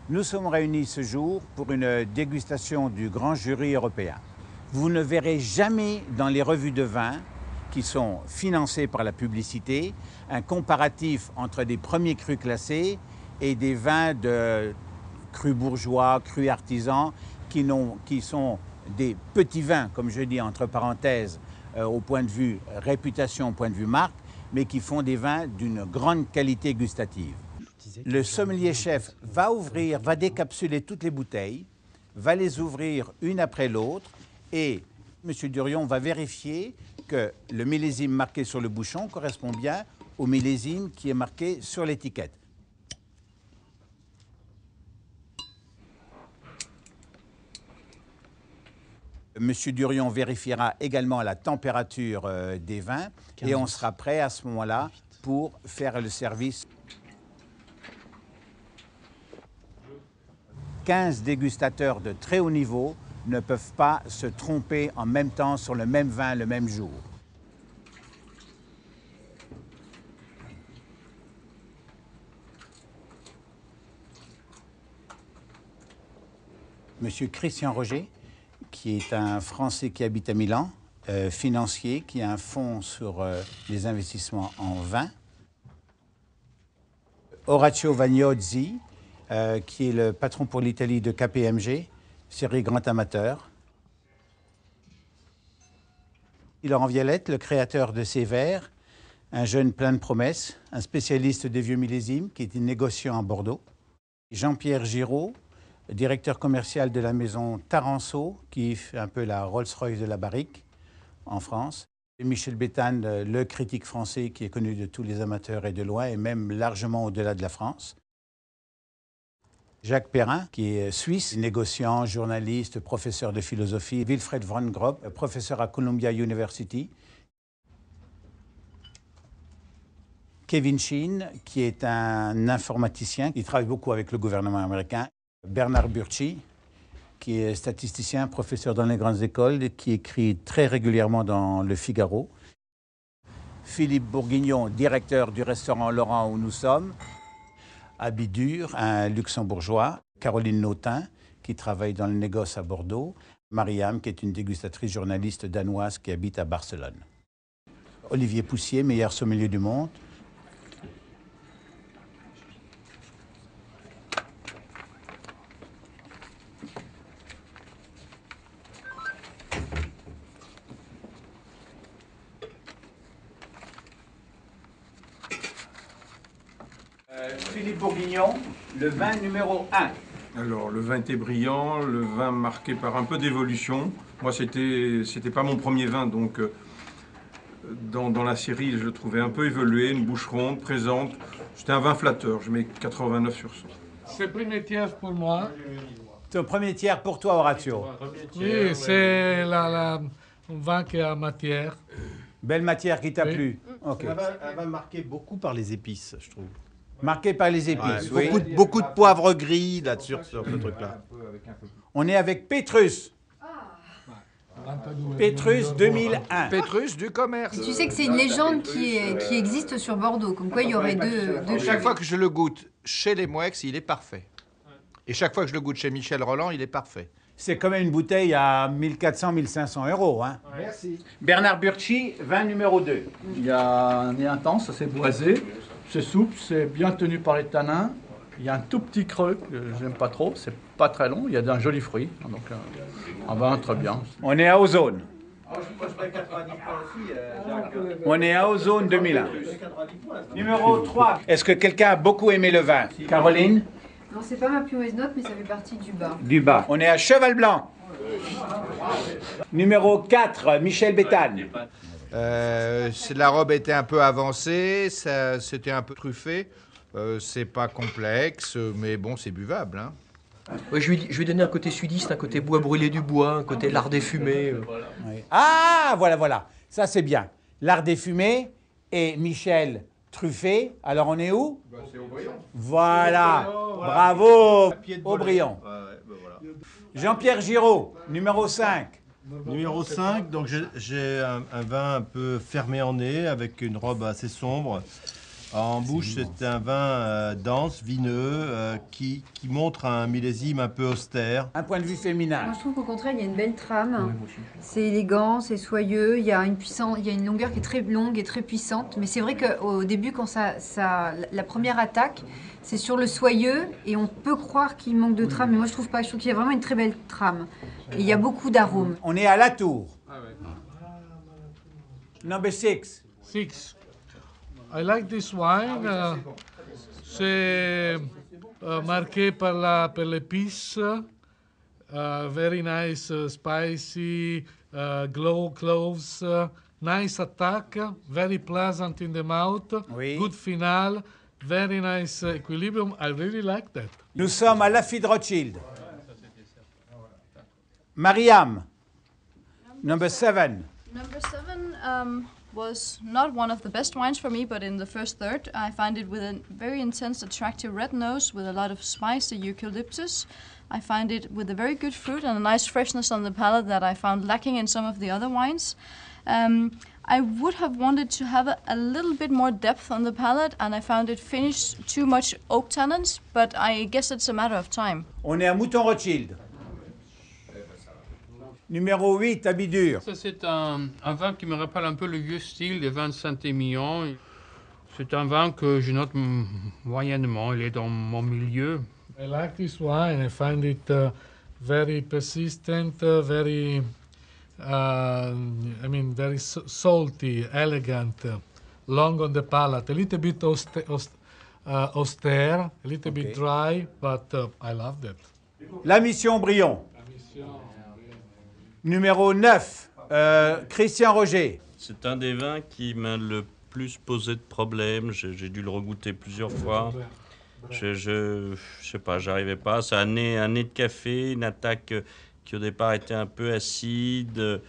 Nous sommes réunis ce jour pour une dégustation du grand jury européen. Vous ne verrez jamais dans les revues de vin qui sont financées par la publicité un comparatif entre des premiers crus classés et des vins de crus bourgeois, crus artisans qui sont des petits vins, comme je dis entre parenthèses, au point de vue réputation, au point de vue marque, mais qui font des vins d'une grande qualité gustative. Le sommelier-chef va décapsuler toutes les bouteilles, va les ouvrir une après l'autre et M. Durion va vérifier que le millésime marqué sur le bouchon correspond bien au millésime qui est marqué sur l'étiquette. M. Durion vérifiera également la température des vins et on sera prêt à ce moment-là pour faire le service. 15 dégustateurs de très haut niveau ne peuvent pas se tromper en même temps sur le même vin le même jour. Monsieur Christian Roger, qui est un Français qui habite à Milan, financier, qui a un fonds sur les investissements en vin. Orazio Vagnozzi, qui est le patron pour l'Italie de KPMG, série Grand Amateur. Laurent Violette, le créateur de ces verres, un jeune plein de promesses, un spécialiste des vieux millésimes, qui est négociant à Bordeaux. Jean-Pierre Giraud, directeur commercial de la maison Taranceau, qui fait un peu la Rolls-Royce de la barrique en France. Et Michel Béthane, le critique français qui est connu de tous les amateurs et de loin, et même largement au-delà de la France. Jacques Perrin, qui est suisse, négociant, journaliste, professeur de philosophie. Wilfried von Grob, professeur à Columbia University. Kevin Sheen, qui est un informaticien, qui travaille beaucoup avec le gouvernement américain. Bernard Burchi, qui est statisticien, professeur dans les grandes écoles, qui écrit très régulièrement dans Le Figaro. Philippe Bourguignon, directeur du restaurant Laurent où nous sommes. Abidur, un luxembourgeois. Caroline Nautin, qui travaille dans le négoce à Bordeaux. Mariam, qui est une dégustatrice journaliste danoise qui habite à Barcelone. Olivier Poussier, meilleur sommelier du monde. Philippe Bourguignon, le vin numéro 1. Alors, le vin était brillant, le vin marqué par un peu d'évolution. Moi, c'était pas mon premier vin, donc dans la série, je le trouvais un peu évolué, une bouche ronde, présente. C'était un vin flatteur, je mets 89 sur 100. C'est premier tiers pour moi. C'est le premier tiers pour toi, Orazio. Oui, c'est un vin qui a matière. Belle matière qui t'a plu. Okay. Un vin marqué beaucoup par les épices, je trouve. Marqué par les épices, oui. Beaucoup de poivre gris là-dessus, sur ce truc-là. On est avec Pétrus. Pétrus 2001. Pétrus du commerce. Et tu sais que c'est une légende qui existe sur Bordeaux, comme quoi il y aurait deux Chaque fois que je le goûte chez les Mouex, il est parfait. Et chaque fois que je le goûte chez Michel Roland, il est parfait. C'est quand même une bouteille à 1400-1500 €. Hein. Merci. Bernard Burchi, vin numéro 2. Il y a un nez intense, c'est boisé, c'est souple, c'est bien tenu par les tanins. Il y a un tout petit creux que j'aime pas trop, c'est pas très long, il y a d'un joli fruit, donc un vin très bien. On est à Ozone. On est à Ozone 2001. Numéro 3. Est-ce que quelqu'un a beaucoup aimé le vin? Caroline? Non, c'est pas ma plus mauvaise note, mais ça fait partie du bas. Du bas. On est à Cheval Blanc. Numéro 4, Michel Béthane. La robe était un peu avancée, c'était un peu truffé. C'est pas complexe, mais bon, c'est buvable. Hein. Ouais, je lui ai donné un côté sudiste, un côté bois brûlé du bois, un côté lard des fumées. Oui. Ah, voilà. Ça, c'est bien. Lard des fumées et Michel Truffé. Alors, on est où? C'est Aubryon. Voilà. Bravo. Aubryon. Jean-Pierre Giraud, numéro 5. Numéro 5, donc j'ai un vin un peu fermé en nez, avec une robe assez sombre. En bouche, c'est un vin dense, vineux, qui montre un millésime un peu austère. Un point de vue féminin. Moi, je trouve qu'au contraire, il y a une belle trame. C'est élégant, c'est soyeux. Il y a une longueur qui est très longue et très puissante. Mais c'est vrai qu'au début, quand la première attaque, c'est sur le soyeux et on peut croire qu'il manque de trame. Mais moi, je trouve pas. Je trouve qu'il y a vraiment une très belle trame. Et il y a beaucoup d'arômes. On est à Latour. Number 6. 6. I like this wine. C'est marqué par l'épice. Very nice, spicy, cloves. Nice attack. Very pleasant in the mouth. Oui. Good final. Very nice equilibrium. I really like that. Nous sommes à Lafite Rothschild. Mariam. Number 7. Number 7 was not one of the best wines for me, but in the first third, I find it with a very intense, attractive red nose with a lot of spicy eucalyptus. I find it with a very good fruit and a nice freshness on the palate that I found lacking in some of the other wines. I would have wanted to have a little bit more depth on the palate, and I found it finished too much oak tannins, but I guess it's a matter of time. On est à Mouton Rothschild. Numéro 8, Abidur. Ça, c'est un vin qui me rappelle un peu le vieux style des vins de Saint-Émilion. C'est un vin que je note moyennement. Il est dans mon milieu. I like this wine. I find it very persistent, very salty, elegant, long on the palate, a little bit austere, a little bit dry, but I love that. La Mission Brion. Numéro 9, Christian Roger. C'est un des vins qui m'a le plus posé de problèmes. J'ai dû le regoûter plusieurs fois. Je sais pas, j'arrivais pas. C'est un nez de café, une attaque qui au départ était un peu acide.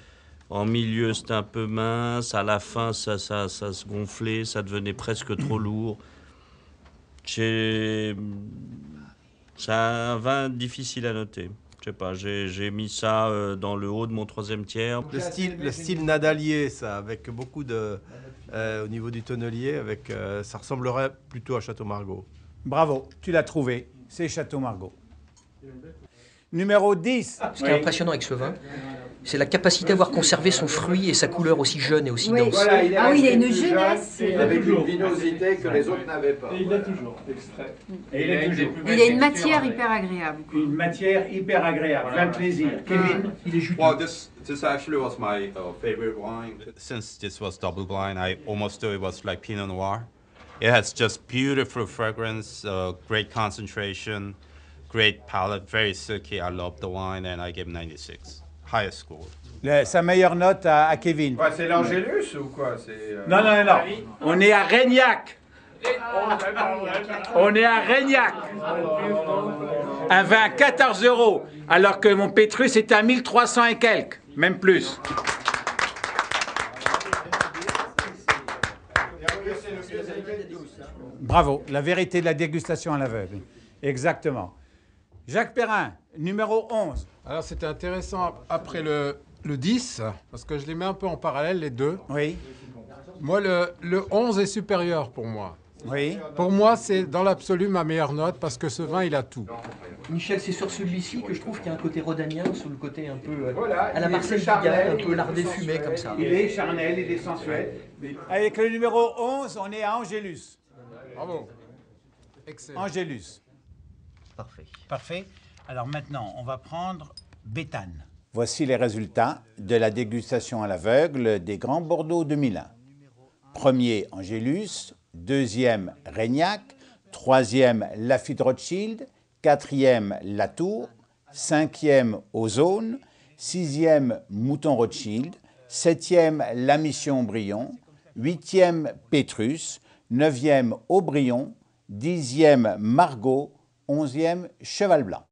En milieu, c'était un peu mince. À la fin, ça se gonflait, ça devenait presque trop lourd. C'est un vin difficile à noter. Je sais pas, j'ai mis ça dans le haut de mon troisième tiers. Le style nadalier, ça, avec beaucoup de... au niveau du tonnelier, ça ressemblerait plutôt à Château Margaux. Bravo, tu l'as trouvé, c'est Château Margaux. Numéro 10. Ce qui est impressionnant avec ce vin, c'est la capacité à avoir conservé son fruit et sa couleur aussi jeune et aussi dense. Voilà, il a une jeunesse. Avec une vinosité que les autres n'avaient pas. Et il l'a toujours, extrait. Il a une matière hyper agréable. Une matière hyper agréable, plein de plaisir. Kevin, Il est juteux. Well, this actually was my favorite wine. Since this was double blind, I almost thought it was like Pinot Noir. It has just beautiful fragrance, great concentration, great palate, very silky. I love the wine and I give 96. Highest score. sa meilleure note à Kevin. Ouais, c'est l'Angélus ou quoi? Non. On est à Régnac. On est à Régnac. Un vin à 14 €, alors que mon Pétrus est à 1300 et quelques, même plus. Bravo, la vérité de la dégustation à l'aveugle. Exactement. Jacques Perrin, numéro 11. Alors c'était intéressant après le 10, parce que je les mets un peu en parallèle, les deux. Oui. Moi, le 11 est supérieur pour moi. Oui. Pour moi, c'est dans l'absolu ma meilleure note, parce que ce vin, il a tout. Michel, c'est sur celui-ci que je trouve qu'il y a un côté rhodanien, sous le côté un peu à la Marseille Pigalle, un peu lardé fumé comme ça. Il est charnel, il est sensuel. Avec le numéro 11, on est à Angélus. Bravo. Excellent. Angélus. Parfait. Parfait. Alors maintenant, on va prendre Béthane. Voici les résultats de la dégustation à l'aveugle des Grands Bordeaux 2001. Premier, Angélus. Deuxième, Régnac. Troisième, Lafite Rothschild. Quatrième, Latour. Cinquième, Ozone. Sixième, Mouton Rothschild. Septième, La Mission Brion. Huitième, Pétrus. Neuvième, Aubryon. Dixième, Margaux. 11e, Cheval Blanc.